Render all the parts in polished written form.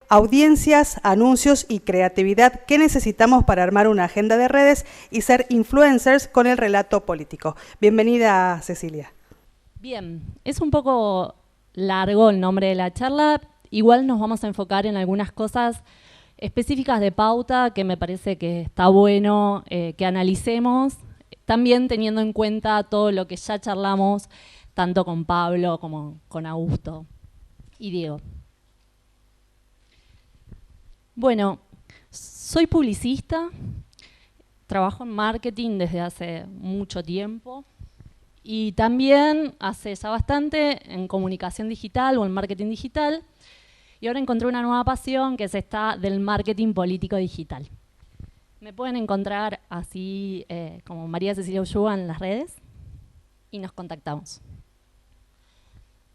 audiencias, anuncios y creatividad que necesitamos para armar una agenda de redes y ser influencers con el relato político. Bienvenida, Cecilia. Bien, es un poco largo el nombre de la charla. Igual nos vamos a enfocar en algunas cosas específicas de pauta que me parece que está bueno que analicemos, también teniendo en cuenta todo lo que ya charlamos, tanto con Pablo como con Augusto y Diego. Bueno, soy publicista, trabajo en marketing desde hace mucho tiempo y también hace ya bastante en comunicación digital o en marketing digital, y ahora encontré una nueva pasión que es esta del marketing político digital. Me pueden encontrar así como María Cecilia Ulloa en las redes y nos contactamos.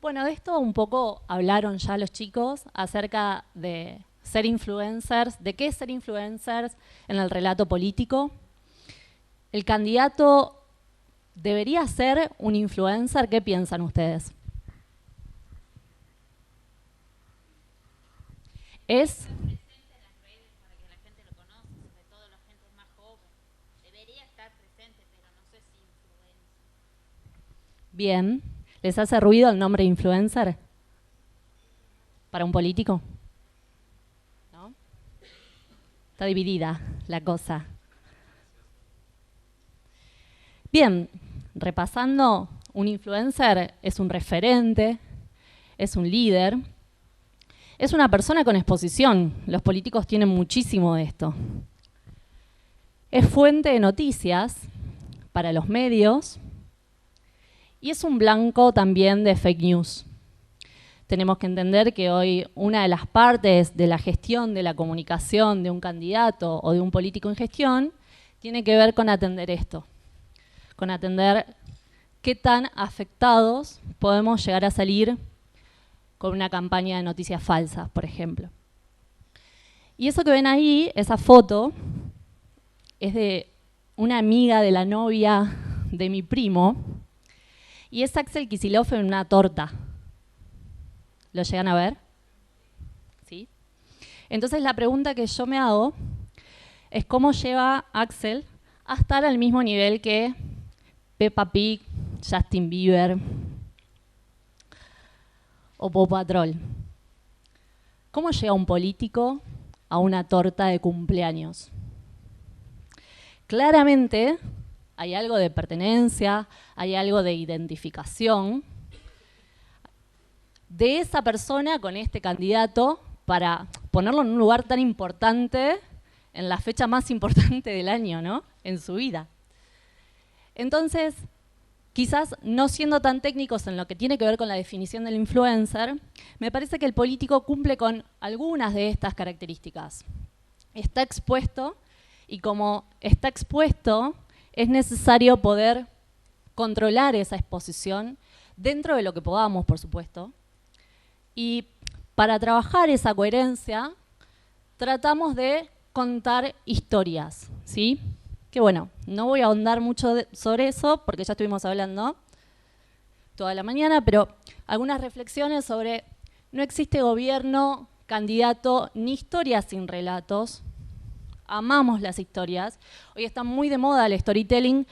Bueno, de esto un poco hablaron ya los chicos acerca de ser influencers, de qué es ser influencers en el relato político. ¿El candidato debería ser un influencer? ¿Qué piensan ustedes? Es bien. ¿Les hace ruido el nombre influencer para un político? ¿No? Está dividida la cosa. Bien, repasando, un influencer es un referente, es un líder, es una persona con exposición. Los políticos tienen muchísimo de esto. Es fuente de noticias para los medios y es un blanco también de fake news. Tenemos que entender que hoy una de las partes de la gestión de la comunicación de un candidato o de un político en gestión tiene que ver con atender esto, con atender qué tan afectados podemos llegar a salir con una campaña de noticias falsas, por ejemplo. Y eso que ven ahí, esa foto, es de una amiga de la novia de mi primo, y es Axel Kicillof en una torta. ¿Lo llegan a ver? ¿Sí? Entonces la pregunta que yo me hago es cómo lleva Axel a estar al mismo nivel que Peppa Pig, Justin Bieber o Paw Patrol. ¿Cómo llega un político a una torta de cumpleaños? Claramente hay algo de pertenencia, hay algo de identificación de esa persona con este candidato para ponerlo en un lugar tan importante, en la fecha más importante del año, ¿no? En su vida. Entonces, quizás no siendo tan técnicos en lo que tiene que ver con la definición del influencer, me parece que el político cumple con algunas de estas características. Está expuesto y como está expuesto, es necesario poder controlar esa exposición dentro de lo que podamos, por supuesto. Y para trabajar esa coherencia, tratamos de contar historias, ¿sí? Que bueno, no voy a ahondar mucho sobre eso porque ya estuvimos hablando toda la mañana, pero algunas reflexiones sobre no existe gobierno, candidato, ni historias sin relatos. Amamos las historias. Hoy está muy de moda el storytelling,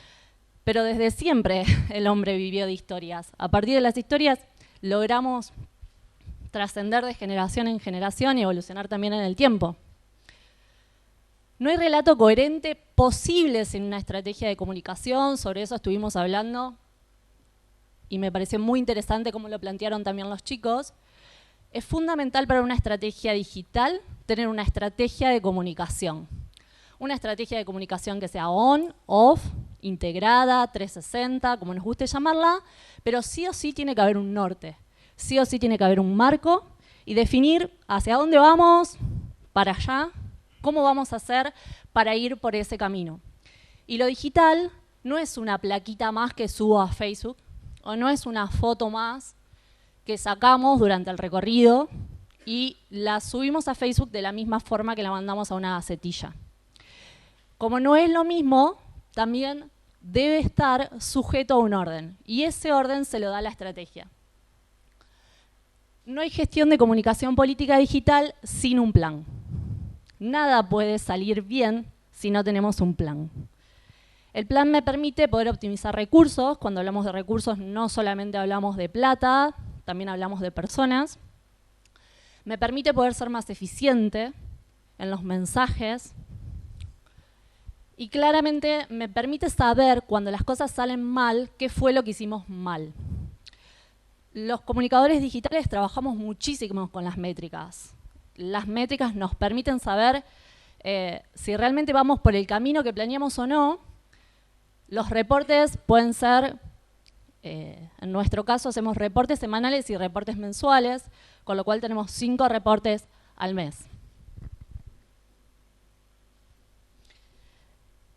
pero desde siempre el hombre vivió de historias. A partir de las historias logramos trascender de generación en generación y evolucionar también en el tiempo. No hay relato coherente posible sin una estrategia de comunicación, sobre eso estuvimos hablando y me pareció muy interesante cómo lo plantearon también los chicos. Es fundamental para una estrategia digital tener una estrategia de comunicación. Una estrategia de comunicación que sea on, off, integrada, 360, como nos guste llamarla, pero sí o sí tiene que haber un norte, sí o sí tiene que haber un marco y definir hacia dónde vamos, para allá, cómo vamos a hacer para ir por ese camino. Y lo digital no es una plaquita más que subo a Facebook, o no es una foto más que sacamos durante el recorrido y la subimos a Facebook de la misma forma que la mandamos a una gacetilla. Como no es lo mismo, también debe estar sujeto a un orden, y ese orden se lo da la estrategia. no hay gestión de comunicación política digital sin un plan. Nada puede salir bien si no tenemos un plan. El plan me permite poder optimizar recursos. Cuando hablamos de recursos no solamente hablamos de plata, también hablamos de personas. Me permite poder ser más eficiente en los mensajes. Y claramente me permite saber cuando las cosas salen mal, qué fue lo que hicimos mal. Los comunicadores digitales trabajamos muchísimo con las métricas. Las métricas nos permiten saber si realmente vamos por el camino que planeamos o no. Los reportes pueden ser, en nuestro caso hacemos reportes semanales y reportes mensuales, con lo cual tenemos 5 reportes al mes.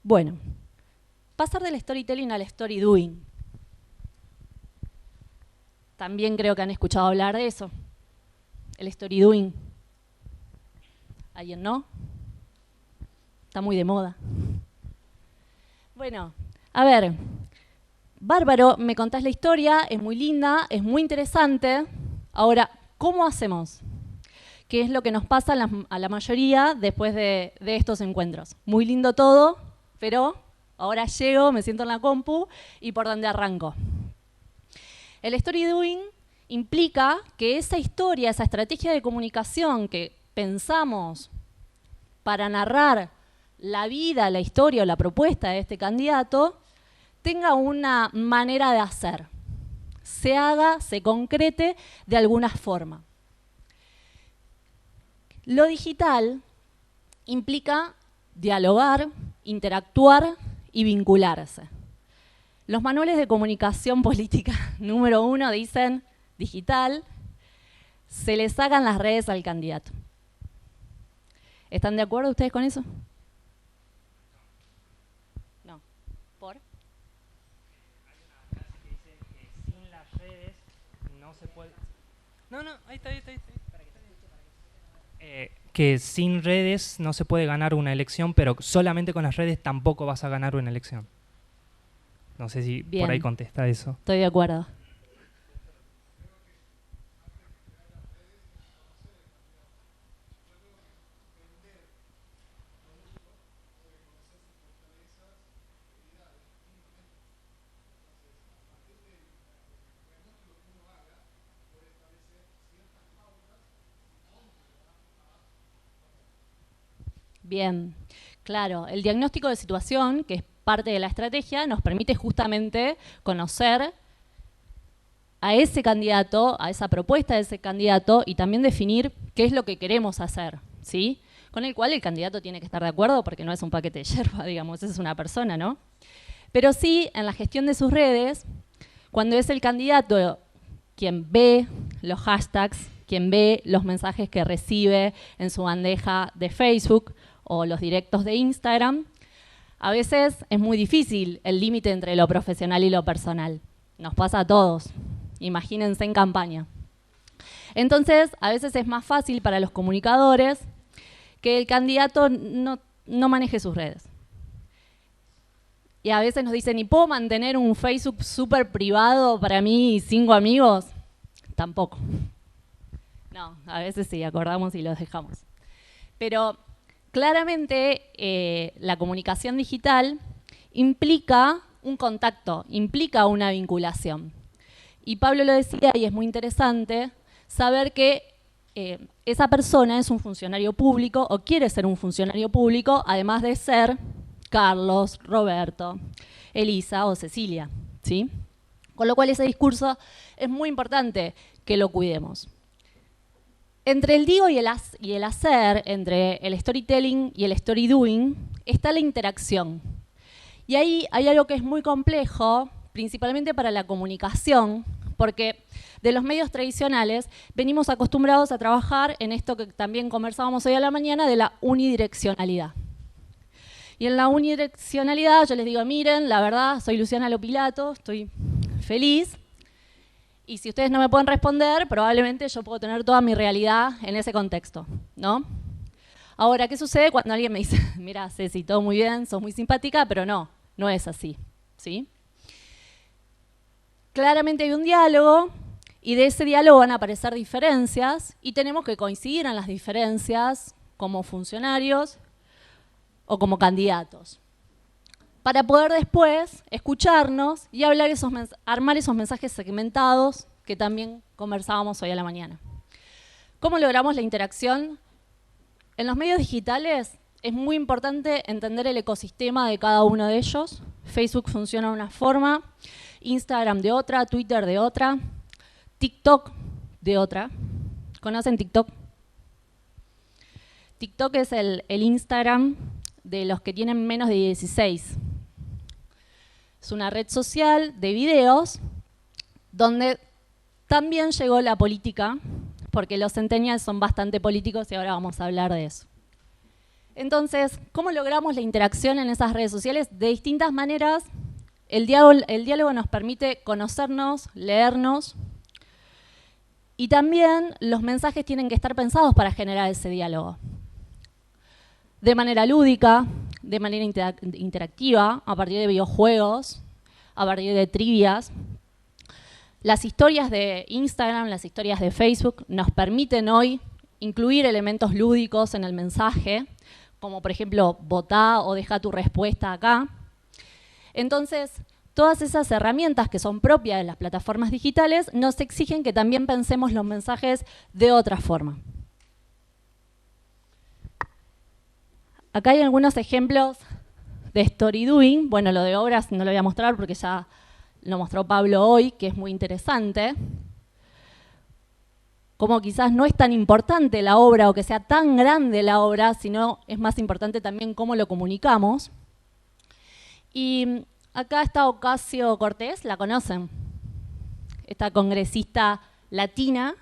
Bueno, pasar del storytelling al story doing. También creo que han escuchado hablar de eso, el story doing. ¿Alguien no? Está muy de moda. Bueno, a ver, bárbaro, me contás la historia, es muy linda, es muy interesante. Ahora, ¿cómo hacemos? ¿Qué es lo que nos pasa a la mayoría después de estos encuentros? Muy lindo todo, pero ahora llego, me siento en la compu y ¿por dónde arranco? El story doing implica que esa historia, esa estrategia de comunicación que pensamos para narrar la vida, la historia o la propuesta de este candidato, tenga una manera de hacer, se haga, se concrete de alguna forma. Lo digital implica dialogar, interactuar y vincularse. Los manuales de comunicación política número 1 dicen digital, se le sacan las redes al candidato. ¿Están de acuerdo ustedes con eso? No. ¿Por? Hay una frase que dice que sin las redes no se puede... No, ahí está. Que sin redes no se puede ganar una elección, pero solamente con las redes tampoco vas a ganar una elección. No sé si Bien. Por ahí contesta eso. Estoy de acuerdo. Bien, claro, el diagnóstico de situación, que es parte de la estrategia, nos permite justamente conocer a ese candidato, a esa propuesta de ese candidato y también definir qué es lo que queremos hacer, ¿sí? Con el cual el candidato tiene que estar de acuerdo porque no es un paquete de yerba, digamos, es una persona, ¿no? Pero sí, en la gestión de sus redes, cuando es el candidato quien ve los hashtags, quien ve los mensajes que recibe en su bandeja de Facebook o los directos de Instagram, a veces es muy difícil el límite entre lo profesional y lo personal. Nos pasa a todos. Imagínense en campaña. Entonces, a veces es más fácil para los comunicadores que el candidato no maneje sus redes. Y a veces nos dicen, ¿y puedo mantener un Facebook súper privado para mí y 5 amigos? Tampoco. No, a veces sí, acordamos y los dejamos. Pero claramente la comunicación digital implica un contacto, implica una vinculación. Y Pablo lo decía, y es muy interesante, saber que esa persona es un funcionario público o quiere ser un funcionario público, además de ser Carlos, Roberto, Elisa o Cecilia, ¿sí? Con lo cual ese discurso es muy importante que lo cuidemos. Entre el digo y el hacer, entre el storytelling y el story doing, está la interacción. Y ahí hay algo que es muy complejo, principalmente para la comunicación, porque de los medios tradicionales venimos acostumbrados a trabajar en esto que también conversábamos hoy a la mañana de la unidireccionalidad. Y en la unidireccionalidad yo les digo, miren, la verdad, soy Luciana Lopilato, estoy feliz, y si ustedes no me pueden responder, probablemente yo puedo tener toda mi realidad en ese contexto, ¿no? Ahora, ¿qué sucede cuando alguien me dice, mira, Ceci, todo muy bien, sos muy simpática, pero no es así, ¿sí? Claramente hay un diálogo Y de ese diálogo van a aparecer diferencias y tenemos que coincidir en las diferencias como funcionarios o como candidatos, para poder después escucharnos y armar esos mensajes segmentados que también conversábamos hoy a la mañana. ¿Cómo logramos la interacción? En los medios digitales es muy importante entender el ecosistema de cada uno de ellos. Facebook funciona de una forma, Instagram de otra, Twitter de otra, TikTok de otra. ¿Conocen TikTok? TikTok es el Instagram de los que tienen menos de 16. Es una red social de videos donde también llegó la política, porque los centennials son bastante políticos y ahora vamos a hablar de eso. Entonces, ¿cómo logramos la interacción en esas redes sociales? De distintas maneras. El diálogo nos permite conocernos, leernos, y también los mensajes tienen que estar pensados para generar ese diálogo. De manera lúdica, de manera interactiva, a partir de videojuegos, a partir de trivias. Las historias de Instagram, las historias de Facebook nos permiten hoy incluir elementos lúdicos en el mensaje, como por ejemplo, votá o deja tu respuesta acá. Entonces, todas esas herramientas que son propias de las plataformas digitales nos exigen que también pensemos los mensajes de otra forma. Acá hay algunos ejemplos de story doing. Bueno, lo de obras no lo voy a mostrar porque ya lo mostró Pablo hoy, que es muy interesante. Como quizás no es tan importante la obra o que sea tan grande la obra, sino es más importante también cómo lo comunicamos. Y acá está Ocasio-Cortez, ¿la conocen? Esta congresista latina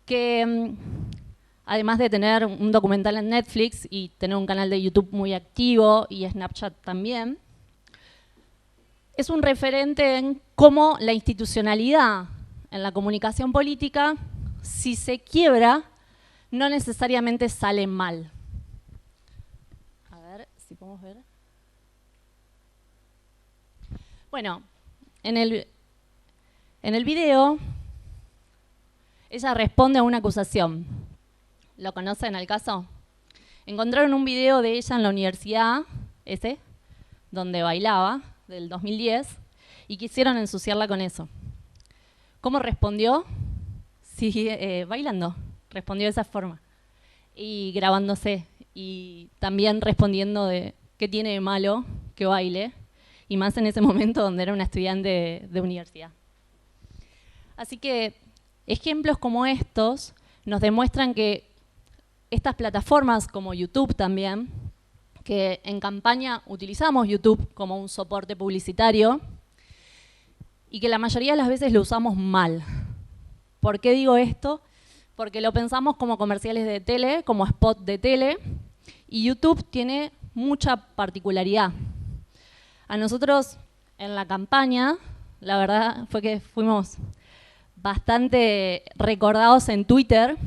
que, además de tener un documental en Netflix y tener un canal de YouTube muy activo y Snapchat también, es un referente en cómo la institucionalidad en la comunicación política, si se quiebra, no necesariamente sale mal. A ver si podemos ver. Bueno, en el video, ella responde a una acusación. ¿Lo conocen al caso? Encontraron un video de ella en la universidad, donde bailaba, del 2010, y quisieron ensuciarla con eso. ¿Cómo respondió? Sí, bailando, respondió de esa forma. Y grabándose, y también respondiendo de qué tiene de malo que baile, y más en ese momento donde era una estudiante de universidad. Así que ejemplos como estos nos demuestran que estas plataformas como YouTube también, que en campaña utilizamos YouTube como un soporte publicitario y que la mayoría de las veces lo usamos mal. ¿Por qué digo esto? Porque lo pensamos como comerciales de tele, como spot de tele, y YouTube tiene mucha particularidad. A nosotros en la campaña, la verdad fue que fuimos bastante recordados en Twitter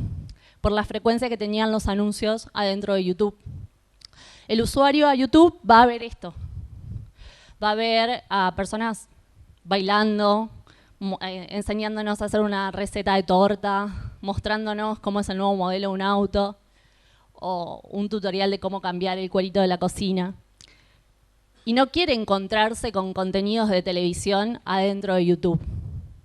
por la frecuencia que tenían los anuncios adentro de YouTube. El usuario a YouTube va a ver esto. Va a ver a personas bailando, enseñándonos a hacer una receta de torta, mostrándonos cómo es el nuevo modelo de un auto, o un tutorial de cómo cambiar el cuerito de la cocina. Y no quiere encontrarse con contenidos de televisión adentro de YouTube.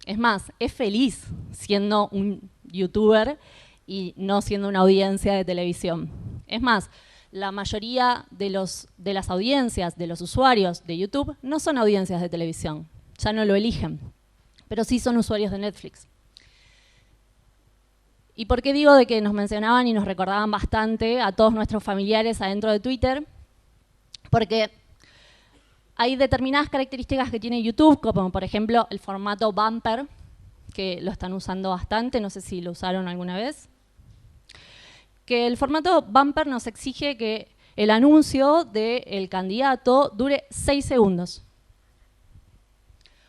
Es más, es feliz siendo un youtuber y no siendo una audiencia de televisión. Es más, la mayoría de las audiencias, de los usuarios de YouTube, no son audiencias de televisión, ya no lo eligen, pero sí son usuarios de Netflix. ¿Y por qué digo de que nos mencionaban y nos recordaban bastante a todos nuestros familiares adentro de Twitter? Porque hay determinadas características que tiene YouTube, como por ejemplo el formato bumper, que lo están usando bastante, no sé si lo usaron alguna vez. Que el formato bumper nos exige que el anuncio del candidato dure 6 segundos.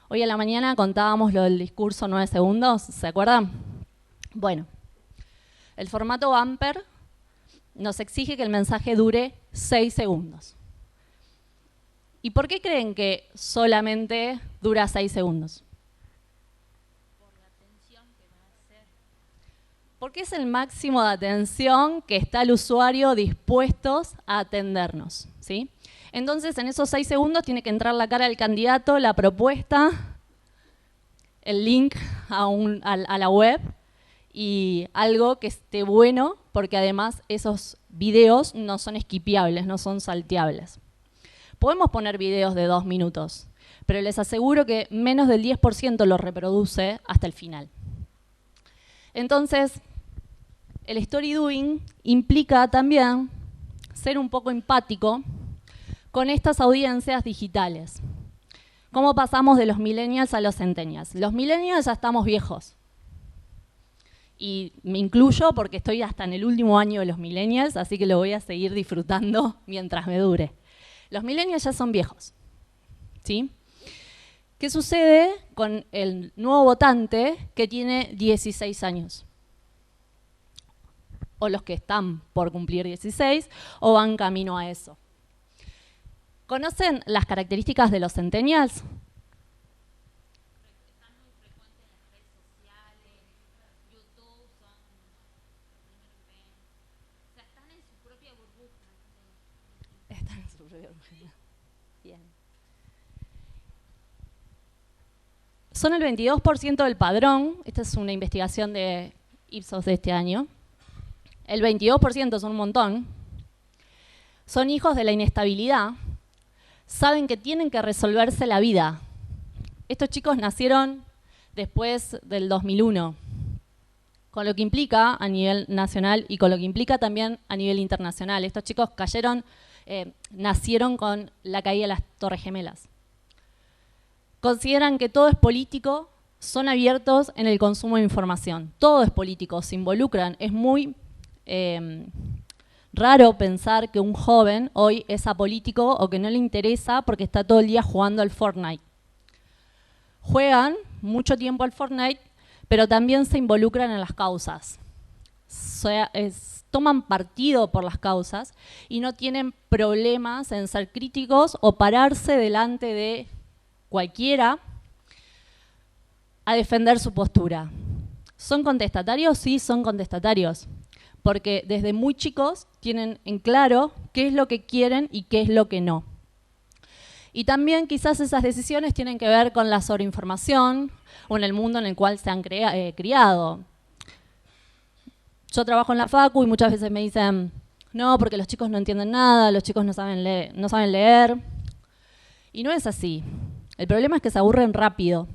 Hoy a la mañana contábamos lo del discurso 9 segundos, ¿se acuerdan? Bueno, el formato bumper nos exige que el mensaje dure 6 segundos. ¿Y por qué creen que solamente dura 6 segundos? Por la atención Porque es el máximo de atención que está el usuario dispuestos a atendernos, ¿sí? Entonces, en esos 6 segundos tiene que entrar la cara del candidato, la propuesta, el link a la web y algo que esté bueno, porque además esos videos no son skipeables, no son salteables. Podemos poner videos de 2 minutos, pero les aseguro que menos del 10% los reproduce hasta el final. Entonces, el story doing implica también ser un poco empático con estas audiencias digitales. ¿Cómo pasamos de los millennials a los centennials? Los millennials ya estamos viejos. Y me incluyo porque estoy hasta en el último año de los millennials, así que lo voy a seguir disfrutando mientras me dure. Los millennials ya son viejos, ¿sí? ¿Qué sucede con el nuevo votante que tiene 16 años? O los que están por cumplir 16 o van camino a eso. ¿Conocen las características de los centennials? Están muy frecuentes en las redes sociales, YouTube, o sea, están en su propia burbuja. Están en su propia burbuja. Bien. Son el 22% del padrón. Esta es una investigación de Ipsos de este año. El 22% son un montón. Son hijos de la inestabilidad. Saben que tienen que resolverse la vida. Estos chicos nacieron después del 2001, con lo que implica a nivel nacional y con lo que implica también a nivel internacional. Estos chicos nacieron con la caída de las Torres Gemelas. Consideran que todo es político, son abiertos en el consumo de información. Todo es político, se involucran. Es muy raro pensar que un joven hoy es apolítico o que no le interesa porque está todo el día jugando al Fortnite. Juegan mucho tiempo al Fortnite, pero también se involucran en las causas. Toman partido por las causas y no tienen problemas en ser críticos o pararse delante de cualquiera a defender su postura. ¿Son contestatarios? Sí, son contestatarios. Porque desde muy chicos tienen en claro qué es lo que quieren y qué es lo que no. Y también quizás esas decisiones tienen que ver con la sobreinformación o en el mundo en el cual se han criado. Yo trabajo en la facu y muchas veces me dicen, no, porque los chicos no entienden nada, los chicos no saben leer. Y no es así. El problema es que se aburren rápido,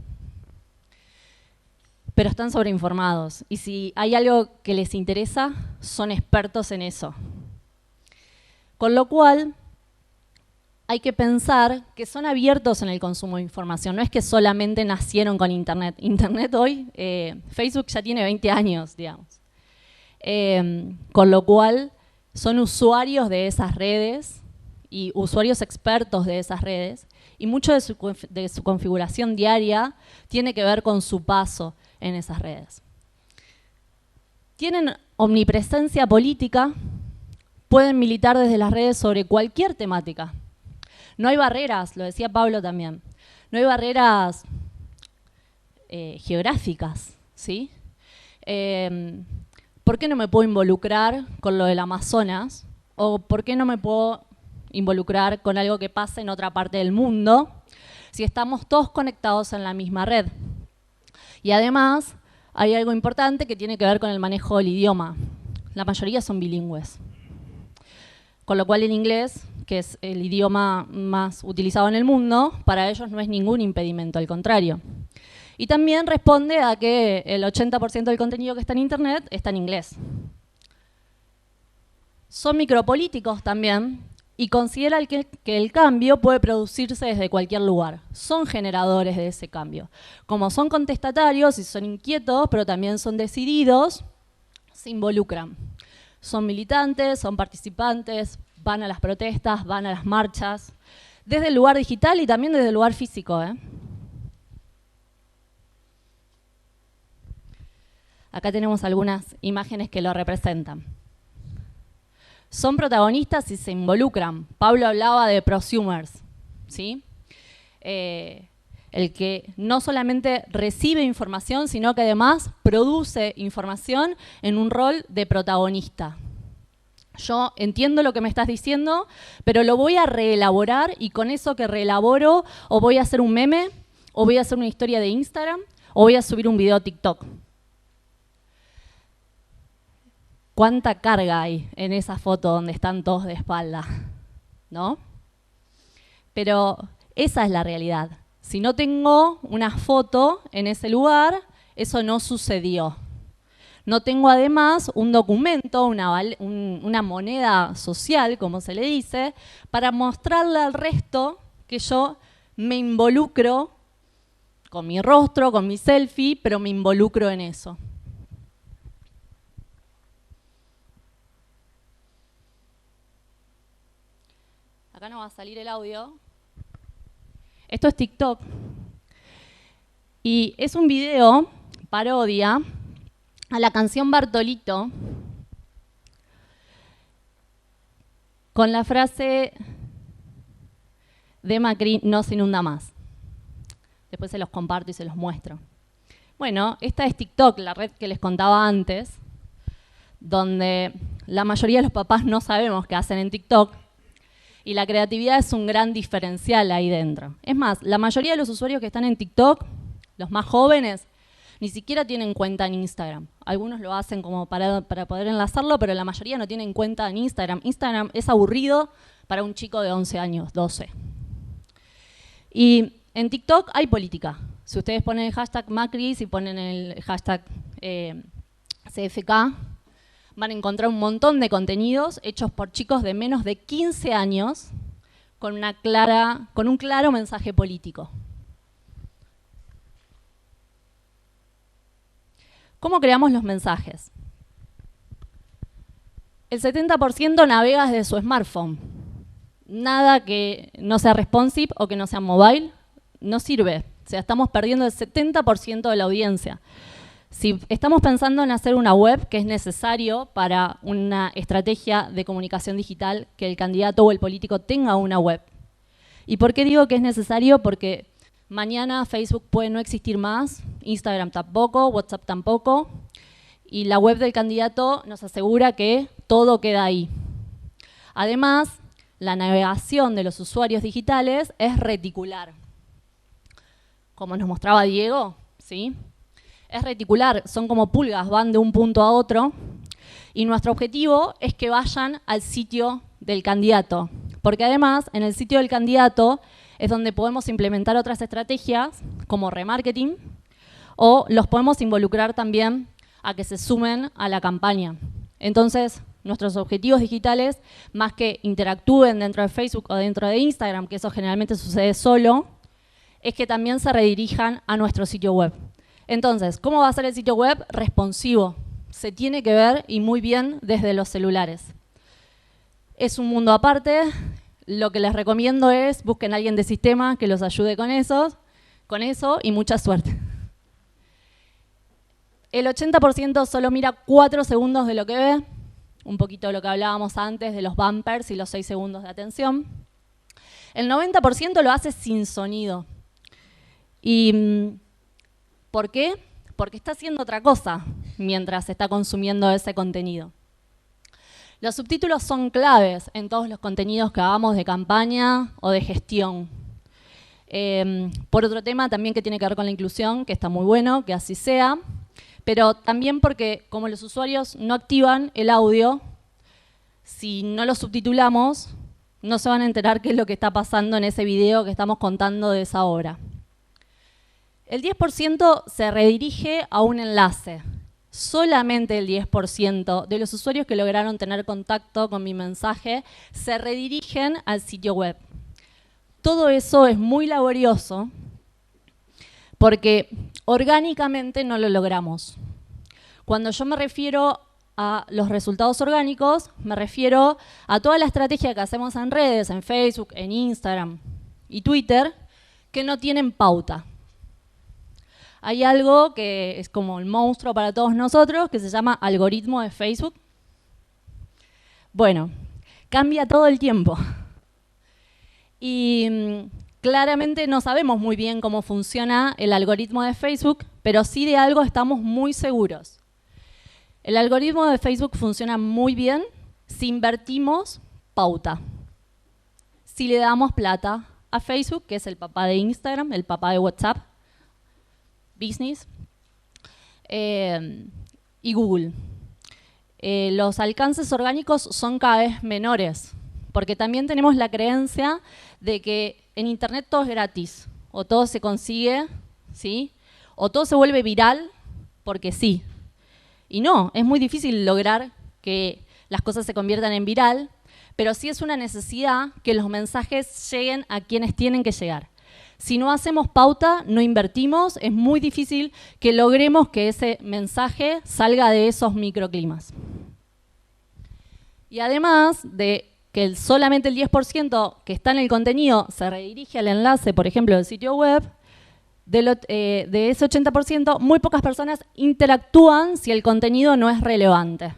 pero están sobreinformados. Y si hay algo que les interesa, son expertos en eso. Con lo cual, hay que pensar que son abiertos en el consumo de información. No es que solamente nacieron con Internet. Internet hoy, Facebook ya tiene 20 años, digamos. Con lo cual, son usuarios de esas redes y usuarios expertos de esas redes. Y mucho de su configuración diaria tiene que ver con su paso en esas redes. Tienen omnipresencia política, pueden militar desde las redes sobre cualquier temática. No hay barreras, lo decía Pablo también, no hay barreras geográficas, ¿sí? ¿Por qué no me puedo involucrar con lo del Amazonas? ¿O por qué no me puedo involucrar con algo que pasa en otra parte del mundo si estamos todos conectados en la misma red? Y además, hay algo importante que tiene que ver con el manejo del idioma. La mayoría son bilingües. Con lo cual el inglés, que es el idioma más utilizado en el mundo, para ellos no es ningún impedimento, al contrario. Y también responde a que el 80% del contenido que está en Internet está en inglés. Son micropolíticos también y consideran que el cambio puede producirse desde cualquier lugar. Son generadores de ese cambio. Como son contestatarios y son inquietos, pero también son decididos, se involucran. Son militantes, son participantes, van a las protestas, van a las marchas, desde el lugar digital y también desde el lugar físico. Acá tenemos algunas imágenes que lo representan. Son protagonistas y se involucran. Pablo hablaba de prosumers, ¿sí? El el que no solamente recibe información, sino que además produce información en un rol de protagonista. Yo entiendo lo que me estás diciendo, pero lo voy a reelaborar y con eso que reelaboro o voy a hacer un meme, o voy a hacer una historia de Instagram, o voy a subir un video a TikTok. ¿Cuánta carga hay en esa foto donde están todos de espalda? ¿No? Pero esa es la realidad. Si no tengo una foto en ese lugar, eso no sucedió. No tengo además un documento, una moneda social, como se le dice, para mostrarle al resto que yo me involucro con mi rostro, con mi selfie, pero me involucro en eso. Acá no va a salir el audio. Esto es TikTok. Y es un video parodia a la canción Bartolito con la frase de Macri, no se inunda más. Después se los comparto y se los muestro. Bueno, esta es TikTok, la red que les contaba antes, donde la mayoría de los papás no sabemos qué hacen en TikTok y la creatividad es un gran diferencial ahí dentro. Es más, la mayoría de los usuarios que están en TikTok, los más jóvenes, ni siquiera tienen cuenta en Instagram. Algunos lo hacen como para poder enlazarlo, pero la mayoría no tienen cuenta en Instagram. Instagram es aburrido para un chico de 11 años, 12. Y en TikTok hay política. Si ustedes ponen el hashtag Macri, si ponen el hashtag CFK, van a encontrar un montón de contenidos hechos por chicos de menos de 15 años con un claro mensaje político. ¿Cómo creamos los mensajes? El 70% navega desde su smartphone. Nada que no sea responsive o que no sea mobile no sirve. O sea, estamos perdiendo el 70% de la audiencia. Si estamos pensando en hacer una web, que es necesario para una estrategia de comunicación digital, que el candidato o el político tenga una web. ¿Y por qué digo que es necesario? Porque mañana Facebook puede no existir más, Instagram tampoco, WhatsApp tampoco, y la web del candidato nos asegura que todo queda ahí. Además, la navegación de los usuarios digitales es reticular. Como nos mostraba Diego, ¿sí? Es reticular, son como pulgas, van de un punto a otro, y nuestro objetivo es que vayan al sitio del candidato, porque además en el sitio del candidato es donde podemos implementar otras estrategias como remarketing o los podemos involucrar también a que se sumen a la campaña. Entonces, nuestros objetivos digitales, más que interactúen dentro de Facebook o dentro de Instagram, que eso generalmente sucede solo, es que también se redirijan a nuestro sitio web. Entonces, ¿cómo va a ser el sitio web? Responsivo. Se tiene que ver y muy bien desde los celulares. Es un mundo aparte. Lo que les recomiendo es busquen a alguien de sistema que los ayude con eso y mucha suerte. El 80% solo mira 4 segundos de lo que ve, un poquito de lo que hablábamos antes de los bumpers y los 6 segundos de atención. El 90% lo hace sin sonido. ¿Y por qué? Porque está haciendo otra cosa mientras está consumiendo ese contenido. Los subtítulos son claves en todos los contenidos que hagamos de campaña o de gestión. Por otro tema también que tiene que ver con la inclusión, que está muy bueno, que así sea, pero también porque como los usuarios no activan el audio, si no lo subtitulamos, no se van a enterar qué es lo que está pasando en ese video que estamos contando de esa obra. El 10% se redirige a un enlace. Solamente el 10% de los usuarios que lograron tener contacto con mi mensaje se redirigen al sitio web. Todo eso es muy laborioso porque orgánicamente no lo logramos. Cuando yo me refiero a los resultados orgánicos, me refiero a toda la estrategia que hacemos en redes, en Facebook, en Instagram y Twitter, que no tienen pauta. Hay algo que es como el monstruo para todos nosotros, que se llama algoritmo de Facebook. Bueno, cambia todo el tiempo. Y Claramente no sabemos muy bien cómo funciona el algoritmo de Facebook, pero sí de algo estamos muy seguros. El algoritmo de Facebook funciona muy bien si invertimos pauta. Si le damos plata a Facebook, que es el papá de Instagram, el papá de WhatsApp, Business, y Google. Los alcances orgánicos son cada vez menores, porque también tenemos la creencia de que en Internet todo es gratis, o todo se consigue, ¿sí? O todo se vuelve viral porque sí. Y no, es muy difícil lograr que las cosas se conviertan en viral, pero sí es una necesidad que los mensajes lleguen a quienes tienen que llegar. Si no hacemos pauta, no invertimos, es muy difícil que logremos que ese mensaje salga de esos microclimas. Y además de que solamente el 10% que está en el contenido se redirige al enlace, por ejemplo, del sitio web, de ese 80%, muy pocas personas interactúan si el contenido no es relevante.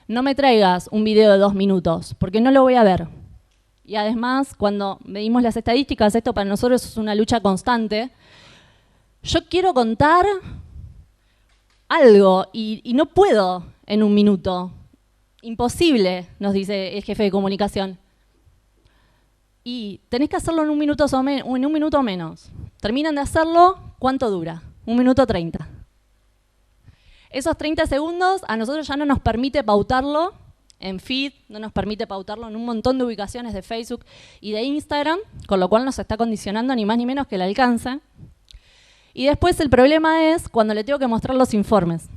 No me traigas un video de 2 minutos, porque no lo voy a ver. Y además, cuando medimos las estadísticas, esto para nosotros es una lucha constante. Yo quiero contar algo y no puedo en 1 minuto. Imposible, nos dice el jefe de comunicación. Y tenés que hacerlo en 1 minuto o menos. Terminan de hacerlo, ¿cuánto dura? 1 minuto 30. Esos 30 segundos a nosotros ya no nos permite pautarlo en feed, no nos permite pautarlo en un montón de ubicaciones de Facebook y de Instagram, con lo cual nos está condicionando ni más ni menos que el alcance. Y después el problema es cuando le tengo que mostrar los informes.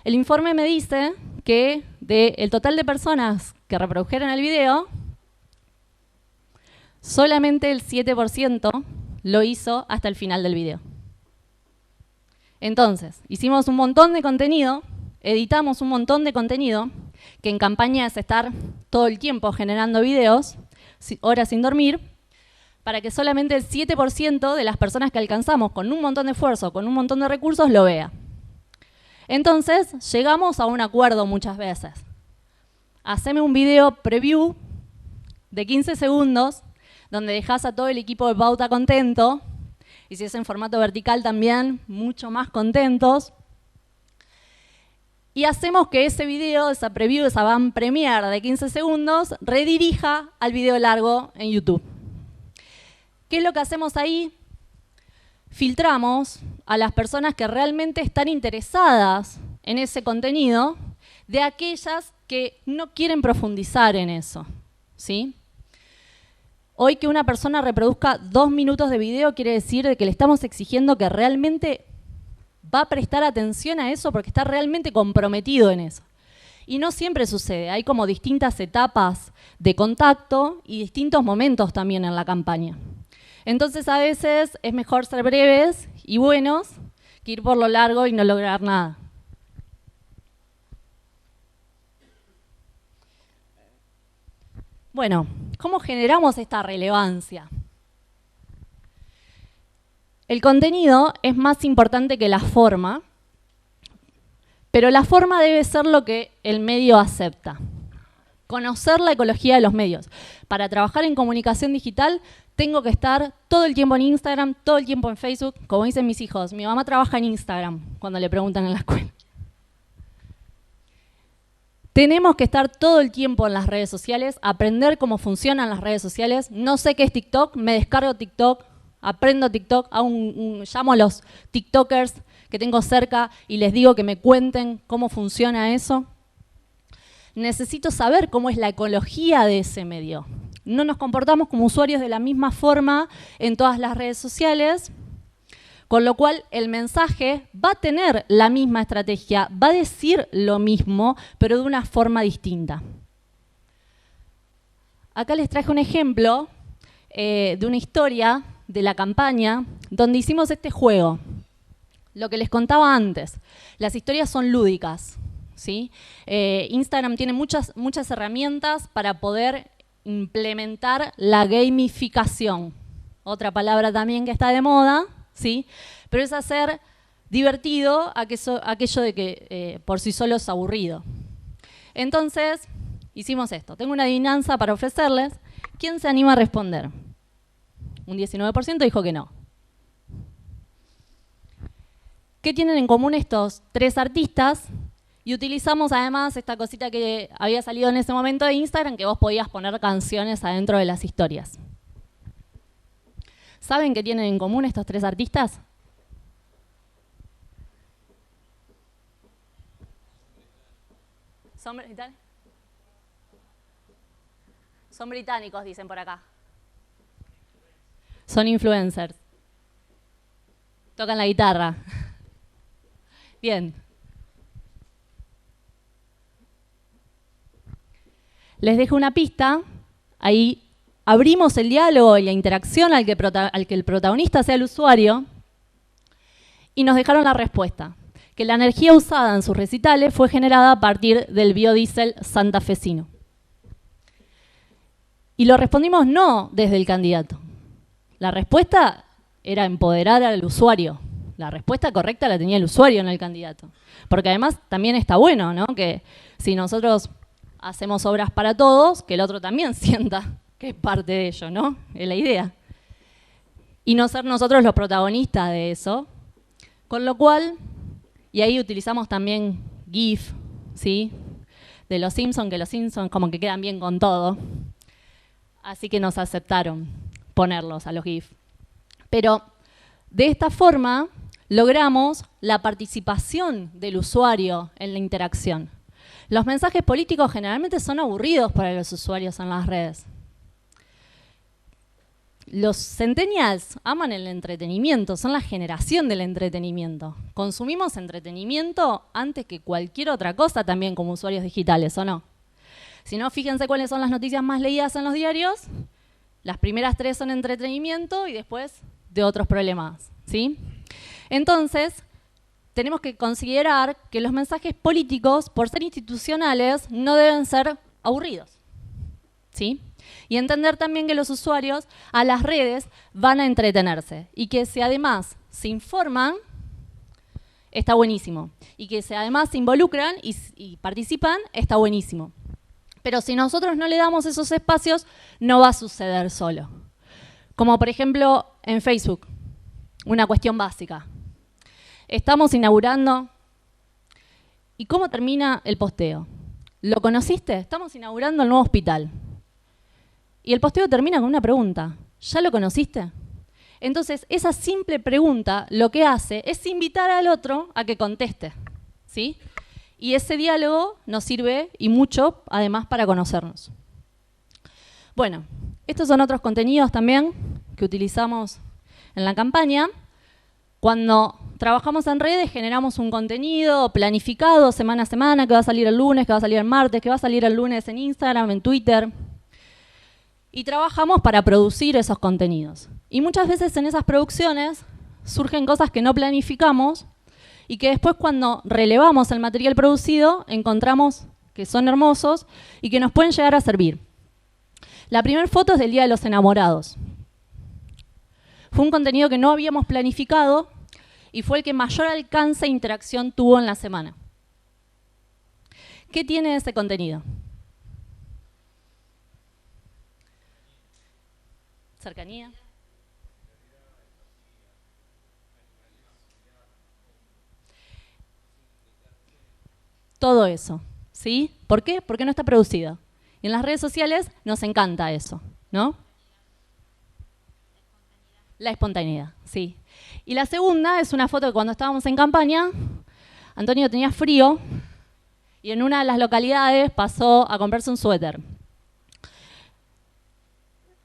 El informe me dice que del total de personas que reprodujeron el video, solamente el 7% lo hizo hasta el final del video. Entonces, hicimos un montón de contenido, editamos un montón de contenido, que en campaña es estar todo el tiempo generando videos, horas sin dormir, para que solamente el 7% de las personas que alcanzamos con un montón de esfuerzo, con un montón de recursos, lo vea. Entonces, llegamos a un acuerdo muchas veces. Haceme un video preview de 15 segundos, donde dejas a todo el equipo de pauta contento, y si es en formato vertical también, mucho más contentos. Y hacemos que ese video, esa preview, esa van premiere de 15 segundos, redirija al video largo en YouTube. ¿Qué es lo que hacemos ahí? Filtramos a las personas que realmente están interesadas en ese contenido de aquellas que no quieren profundizar en eso, ¿sí? Hoy que una persona reproduzca 2 minutos de video quiere decir de que le estamos exigiendo que realmente va a prestar atención a eso porque está realmente comprometido en eso. Y no siempre sucede, hay como distintas etapas de contacto y distintos momentos también en la campaña. Entonces a veces es mejor ser breves y buenos que ir por lo largo y no lograr nada. Bueno, ¿cómo generamos esta relevancia? El contenido es más importante que la forma, pero la forma debe ser lo que el medio acepta. Conocer la ecología de los medios. Para trabajar en comunicación digital tengo que estar todo el tiempo en Instagram, todo el tiempo en Facebook. Como dicen mis hijos, mi mamá trabaja en Instagram cuando le preguntan en la escuela. Tenemos que estar todo el tiempo en las redes sociales, aprender cómo funcionan las redes sociales. No sé qué es TikTok, me descargo TikTok, aprendo TikTok, llamo a los TikTokers que tengo cerca y les digo que me cuenten cómo funciona eso. Necesito saber cómo es la ecología de ese medio. No nos comportamos como usuarios de la misma forma en todas las redes sociales, con lo cual el mensaje va a tener la misma estrategia, va a decir lo mismo, pero de una forma distinta. Acá les traje un ejemplo de una historia de la campaña donde hicimos este juego. Lo que les contaba antes, las historias son lúdicas, ¿sí? Instagram tiene muchas herramientas para poder implementar la gamificación. Otra palabra también que está de moda, ¿sí? Pero es hacer divertido aquello de que por sí solo es aburrido. Entonces, hicimos esto. Tengo una adivinanza para ofrecerles. ¿quién se anima a responder? Un 19% dijo que no. ¿Qué tienen en común estos 3 artistas? Y utilizamos además esta cosita que había salido en ese momento de Instagram, que vos podías poner canciones adentro de las historias. ¿Saben qué tienen en común estos 3 artistas? Son británicos, dicen por acá. Son influencers. Tocan la guitarra. Bien. Les dejo una pista. Ahí abrimos el diálogo y la interacción al que el protagonista sea el usuario. Y nos dejaron la respuesta. Que la energía usada en sus recitales fue generada a partir del biodiesel santafesino. Y lo respondimos no desde el candidato. La respuesta era empoderar al usuario. La respuesta correcta la tenía el usuario, no el candidato. Porque además también está bueno, ¿no? Que si nosotros hacemos obras para todos, que el otro también sienta que es parte de ello, ¿no? Es la idea. Y no ser nosotros los protagonistas de eso. Con lo cual, y ahí utilizamos también GIF, ¿sí? De los Simpsons, que los Simpsons como que quedan bien con todo. Así que nos aceptaron ponerlos a los GIF. Pero de esta forma logramos la participación del usuario en la interacción. Los mensajes políticos generalmente son aburridos para los usuarios en las redes. Los centennials aman el entretenimiento, son la generación del entretenimiento. Consumimos entretenimiento antes que cualquier otra cosa también como usuarios digitales, ¿o no? Si no, fíjense cuáles son las noticias más leídas en los diarios. Las primeras 3 son entretenimiento y después de otros problemas, ¿sí? Entonces, tenemos que considerar que los mensajes políticos, por ser institucionales, no deben ser aburridos, ¿sí? Y entender también que los usuarios a las redes van a entretenerse y que si además se informan, está buenísimo. Y que si además se involucran y participan, está buenísimo. Pero si nosotros no le damos esos espacios, no va a suceder solo. Como por ejemplo en Facebook, una cuestión básica. Estamos inaugurando. ¿Y cómo termina el posteo? ¿Lo conociste? Estamos inaugurando el nuevo hospital. Y el posteo termina con una pregunta. ¿Ya lo conociste? Entonces, esa simple pregunta lo que hace es invitar al otro a que conteste, ¿sí? Y ese diálogo nos sirve y mucho, además, para conocernos. Bueno, estos son otros contenidos también que utilizamos en la campaña. Cuando trabajamos en redes, generamos un contenido planificado semana a semana, que va a salir el lunes, que va a salir el martes, que va a salir el lunes en Instagram, en Twitter. Y trabajamos para producir esos contenidos. Y muchas veces en esas producciones surgen cosas que no planificamos y que después cuando relevamos el material producido encontramos que son hermosos y que nos pueden llegar a servir. La primera foto es del Día de los Enamorados. Fue un contenido que no habíamos planificado y fue el que mayor alcance e interacción tuvo en la semana. ¿Qué tiene ese contenido? Cercanía. Todo eso, ¿sí? ¿Por qué? Porque no está producido. Y en las redes sociales nos encanta eso, ¿no? La espontaneidad, sí. Y la segunda es una foto de cuando estábamos en campaña. Antonio tenía frío y en una de las localidades pasó a comprarse un suéter.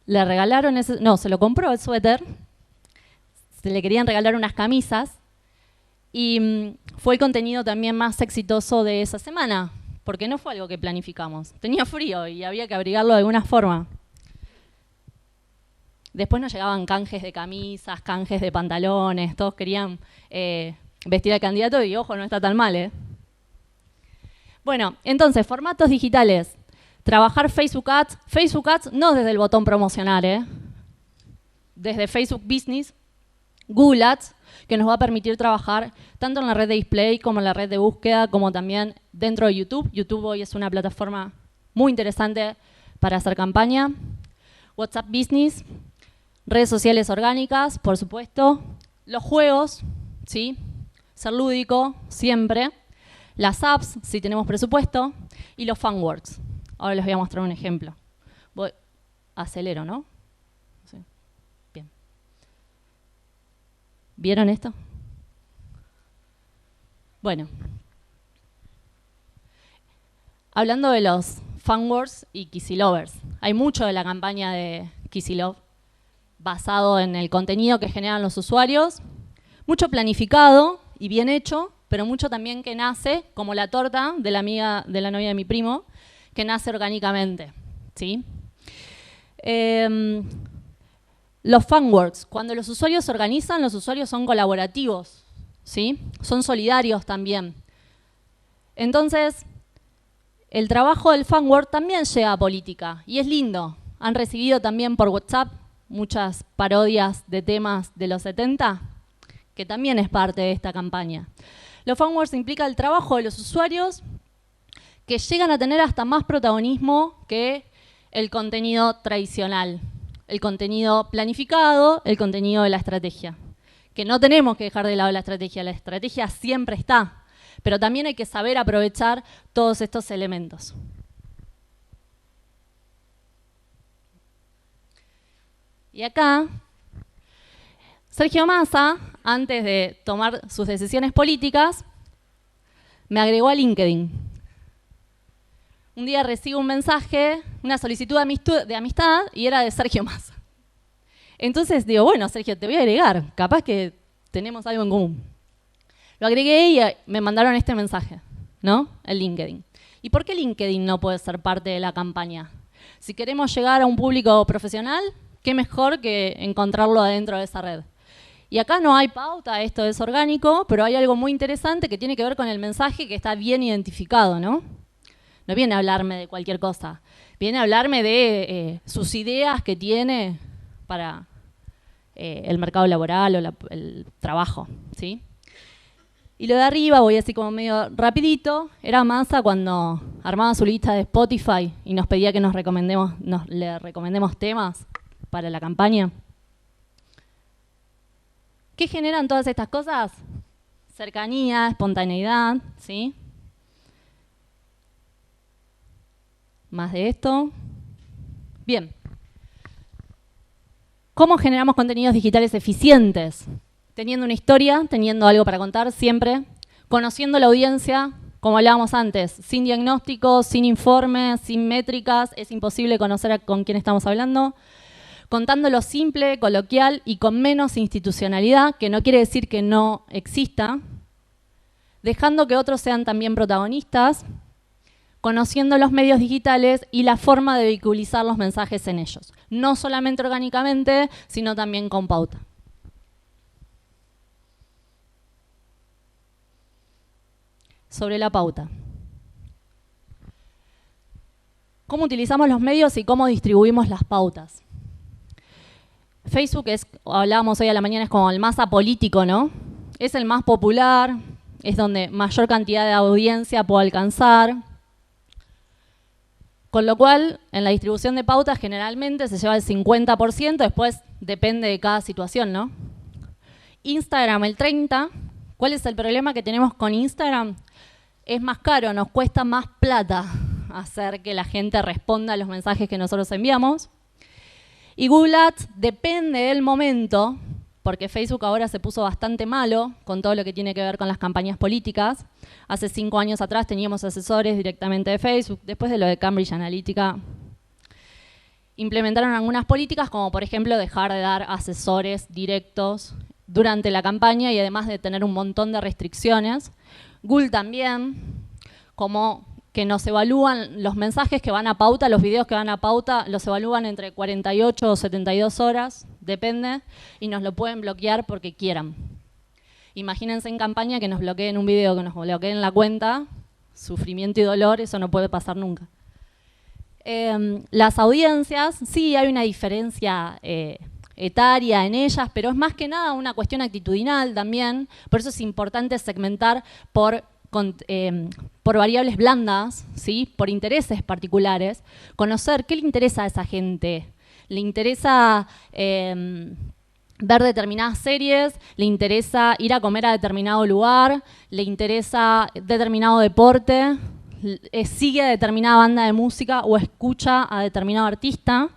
Le regalaron ese, no, se lo compró el suéter, se le querían regalar unas camisas y fue el contenido también más exitoso de esa semana, porque no fue algo que planificamos. Tenía frío y había que abrigarlo de alguna forma. Después nos llegaban canjes de camisas, canjes de pantalones, todos querían vestir al candidato y ojo, no está tan mal, ¿eh? Bueno, entonces, formatos digitales. Trabajar Facebook Ads no desde el botón promocionar, desde Facebook Business, Google Ads, que nos va a permitir trabajar tanto en la red de display como en la red de búsqueda, como también dentro de YouTube. YouTube hoy es una plataforma muy interesante para hacer campaña. WhatsApp Business, redes sociales orgánicas, por supuesto, los juegos, ¿sí? Ser lúdico, siempre, las apps, si tenemos presupuesto, y los funworks. Ahora les voy a mostrar un ejemplo. Acelero, ¿no? Sí. Bien. ¿Vieron esto? Bueno. Hablando de los funworks y Kicillovers, hay mucho de la campaña de Kicillof basado en el contenido que generan los usuarios, mucho planificado y bien hecho, pero mucho también que nace, como la torta de la amiga de la novia de mi primo, que nace orgánicamente, ¿sí? Los funworks, cuando los usuarios se organizan, los usuarios son colaborativos, ¿sí? Son solidarios también. Entonces, el trabajo del funwork también llega a política y es lindo. Han recibido también por WhatsApp muchas parodias de temas de los 70, que también es parte de esta campaña. Los funworks implica el trabajo de los usuarios que llegan a tener hasta más protagonismo que el contenido tradicional, el contenido planificado, el contenido de la estrategia. Que no tenemos que dejar de lado la estrategia siempre está, pero también hay que saber aprovechar todos estos elementos. Y acá, Sergio Massa, antes de tomar sus decisiones políticas, me agregó a LinkedIn. Un día recibo un mensaje, una solicitud de amistad, y era de Sergio Massa. Entonces digo, bueno, Sergio, te voy a agregar, capaz que tenemos algo en común. Lo agregué y me mandaron este mensaje, ¿no? El LinkedIn. ¿Y por qué LinkedIn no puede ser parte de la campaña? Si queremos llegar a un público profesional, qué mejor que encontrarlo adentro de esa red. Y acá no hay pauta, esto es orgánico, pero hay algo muy interesante que tiene que ver con el mensaje que está bien identificado, ¿no? No viene a hablarme de cualquier cosa, viene a hablarme de sus ideas que tiene para el mercado laboral o el trabajo, ¿sí? Y lo de arriba, voy así como medio rapidito, era Massa cuando armaba su lista de Spotify y nos pedía que le recomendemos temas para la campaña. ¿Qué generan todas estas cosas? Cercanía, espontaneidad, ¿sí? Más de esto. Bien. ¿Cómo generamos contenidos digitales eficientes? Teniendo una historia, teniendo algo para contar siempre, conociendo la audiencia, como hablábamos antes, sin diagnóstico, sin informes, sin métricas, es imposible conocer con quién estamos hablando, contándolo simple, coloquial y con menos institucionalidad, que no quiere decir que no exista, dejando que otros sean también protagonistas, conociendo los medios digitales y la forma de vehiculizar los mensajes en ellos. No solamente orgánicamente, sino también con pauta. Sobre la pauta. ¿Cómo utilizamos los medios y cómo distribuimos las pautas? Facebook hablábamos hoy a la mañana, es como el más apolítico, ¿no? Es el más popular, es donde mayor cantidad de audiencia puede alcanzar. Con lo cual, en la distribución de pautas generalmente se lleva el 50%, después depende de cada situación, ¿no? Instagram el 30%. ¿Cuál es el problema que tenemos con Instagram? Es más caro, nos cuesta más plata hacer que la gente responda a los mensajes que nosotros enviamos. Y Google Ads depende del momento, porque Facebook ahora se puso bastante malo con todo lo que tiene que ver con las campañas políticas. Hace 5 años atrás teníamos asesores directamente de Facebook. Después de lo de Cambridge Analytica, implementaron algunas políticas, como por ejemplo dejar de dar asesores directos durante la campaña y además de tener un montón de restricciones. Google también, como que nos evalúan los mensajes que van a pauta, los videos que van a pauta, los evalúan entre 48 o 72 horas, depende, y nos lo pueden bloquear porque quieran. Imagínense en campaña que nos bloqueen un video, que nos bloqueen la cuenta, sufrimiento y dolor, eso no puede pasar nunca. Las audiencias, sí hay una diferencia etaria en ellas, pero es más que nada una cuestión actitudinal también, por eso es importante segmentar por variables blandas, ¿sí? Por intereses particulares, conocer qué le interesa a esa gente. le interesa ver determinadas series, le interesa ir a comer a determinado lugar, le interesa determinado deporte, sigue a determinada banda de música o escucha a determinado artista.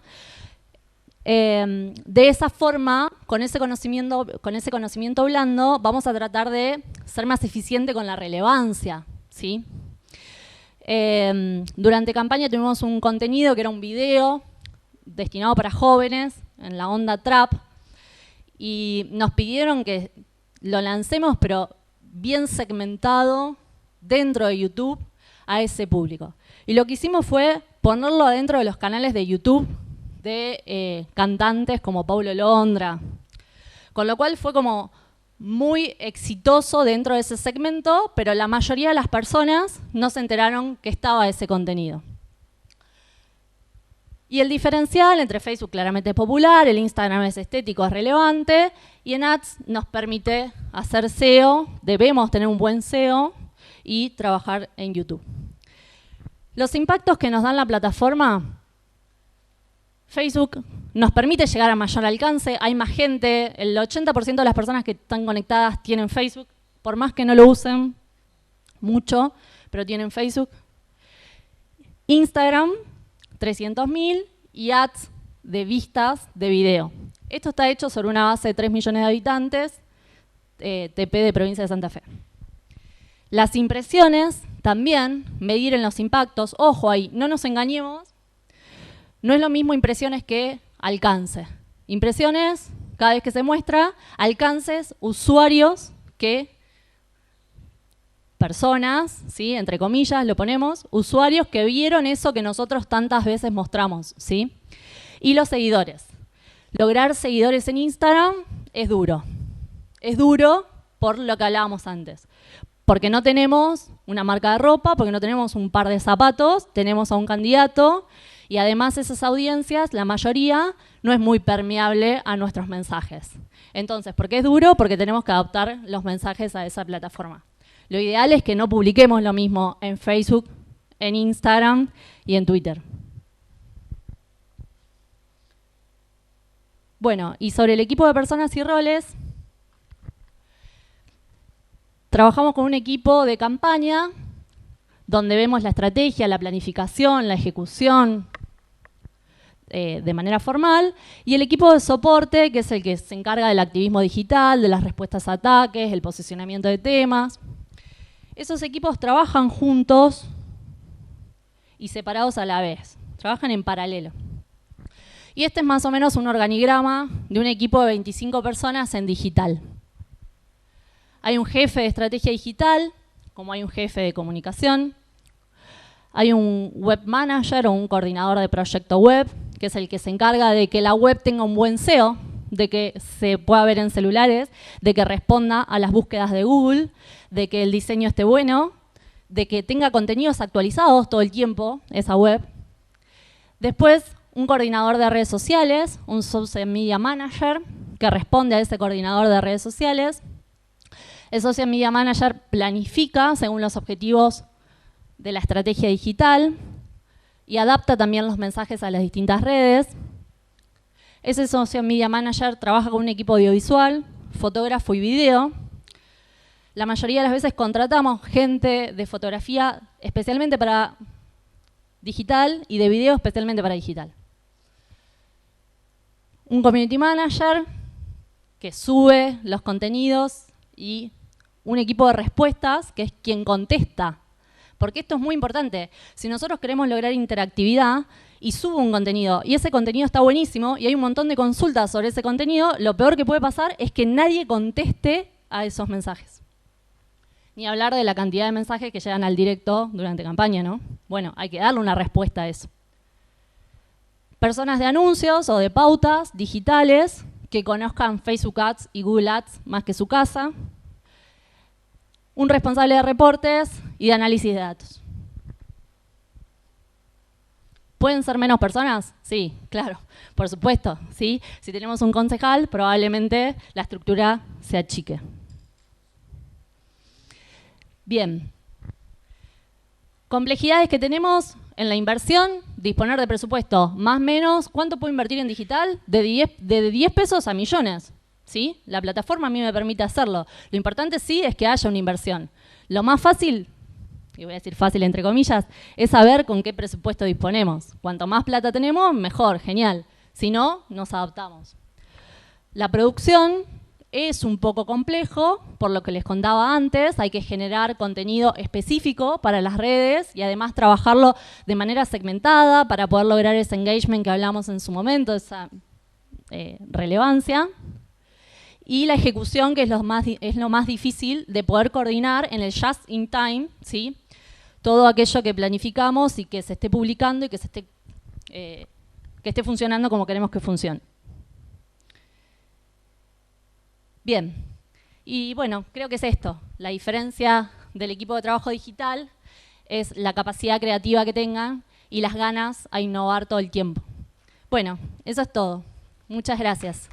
De esa forma, con ese conocimiento blando, vamos a tratar de ser más eficiente con la relevancia, ¿sí? Durante campaña tuvimos un contenido que era un video destinado para jóvenes en la onda trap y nos pidieron que lo lancemos, pero bien segmentado dentro de YouTube a ese público. Y lo que hicimos fue ponerlo adentro de los canales de YouTube de cantantes como Paulo Londra, con lo cual fue como muy exitoso dentro de ese segmento, pero la mayoría de las personas no se enteraron que estaba ese contenido. Y el diferencial entre Facebook claramente es popular, el Instagram es estético, es relevante, y en Ads nos permite hacer SEO, debemos tener un buen SEO y trabajar en YouTube. Los impactos que nos dan la plataforma, Facebook nos permite llegar a mayor alcance, hay más gente, el 80% de las personas que están conectadas tienen Facebook, por más que no lo usen mucho, pero tienen Facebook. Instagram, 300.000 y Ads de vistas de video. Esto está hecho sobre una base de 3 millones de habitantes, TP de provincia de Santa Fe. Las impresiones, también, medir en los impactos. Ojo ahí, no nos engañemos, no es lo mismo impresiones que alcance. Impresiones, cada vez que se muestra, alcances, usuarios que personas, ¿sí? Entre comillas lo ponemos, usuarios que vieron eso que nosotros tantas veces mostramos, ¿sí? Y los seguidores. Lograr seguidores en Instagram es duro. Es duro por lo que hablábamos antes. Porque no tenemos una marca de ropa, porque no tenemos un par de zapatos, tenemos a un candidato y además esas audiencias, la mayoría, no es muy permeable a nuestros mensajes. Entonces, ¿por qué es duro? Porque tenemos que adaptar los mensajes a esa plataforma. Lo ideal es que no publiquemos lo mismo en Facebook, en Instagram y en Twitter. Bueno, y sobre el equipo de personas y roles, trabajamos con un equipo de campaña donde vemos la estrategia, la planificación, la ejecución de manera formal, y el equipo de soporte, que es el que se encarga del activismo digital, de las respuestas a ataques, el posicionamiento de temas. Esos equipos trabajan juntos y separados a la vez, trabajan en paralelo. Y este es más o menos un organigrama de un equipo de 25 personas en digital. Hay un jefe de estrategia digital, como hay un jefe de comunicación. Hay un web manager o un coordinador de proyecto web, que es el que se encarga de que la web tenga un buen SEO, de que se pueda ver en celulares, de que responda a las búsquedas de Google, de que el diseño esté bueno, de que tenga contenidos actualizados todo el tiempo, esa web. Después, un coordinador de redes sociales, un social media manager, que responde a ese coordinador de redes sociales. El social media manager planifica según los objetivos de la estrategia digital y adapta también los mensajes a las distintas redes. Ese social media manager trabaja con un equipo audiovisual, fotógrafo y video. La mayoría de las veces contratamos gente de fotografía especialmente para digital y de video especialmente para digital. Un community manager que sube los contenidos y un equipo de respuestas que es quien contesta. Porque esto es muy importante. Si nosotros queremos lograr interactividad y subo un contenido y ese contenido está buenísimo y hay un montón de consultas sobre ese contenido, lo peor que puede pasar es que nadie conteste a esos mensajes. Ni hablar de la cantidad de mensajes que llegan al directo durante campaña, ¿no? Bueno, hay que darle una respuesta a eso. Personas de anuncios o de pautas digitales que conozcan Facebook Ads y Google Ads más que su casa. Un responsable de reportes y de análisis de datos. ¿Pueden ser menos personas? Sí, claro, por supuesto. ¿Sí? Si tenemos un concejal, probablemente la estructura se achique. Bien. Complejidades que tenemos en la inversión disponer de presupuesto, más o menos, ¿cuánto puedo invertir en digital? De 10 pesos a millones, ¿sí? La plataforma a mí me permite hacerlo. Lo importante sí es que haya una inversión. Lo más fácil, y voy a decir fácil entre comillas, es saber con qué presupuesto disponemos. Cuanto más plata tenemos, mejor, genial. Si no, nos adaptamos. La producción es un poco complejo, por lo que les contaba antes, hay que generar contenido específico para las redes y además trabajarlo de manera segmentada para poder lograr ese engagement que hablamos en su momento, esa relevancia. Y la ejecución, que es lo más difícil de poder coordinar en el just in time, ¿sí? Todo aquello que planificamos y que se esté publicando y que esté funcionando como queremos que funcione. Bien, y bueno, creo que es esto. La diferencia del equipo de trabajo digital es la capacidad creativa que tengan y las ganas a innovar todo el tiempo. Bueno, eso es todo. Muchas gracias.